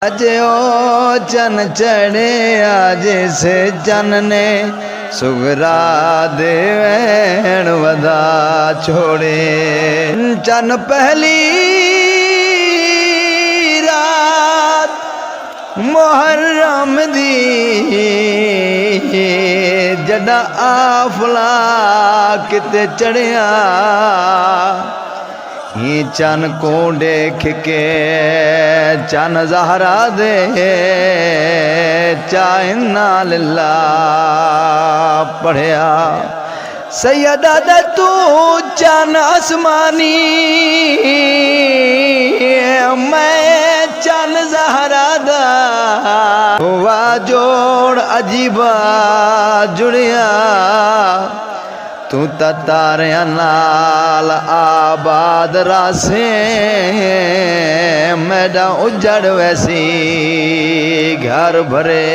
आज ओ चन चढ़े आज से चन ने सुगरा देवैन वदा छोड़े। चन पहली रात मुहर्रम दी जड़ा आफला किते चढ़िया ही चन को देख के चन ज़हरा दे चाइना लिल्ला पढ़िया। सैयदा दे तू चन आसमानी मैं चन ज़हरा दा हुआ जोड़ अजीबा जुड़िया। तू तारिया नाल आबाद रासे मैडा उजड़ वैसी घर भरे।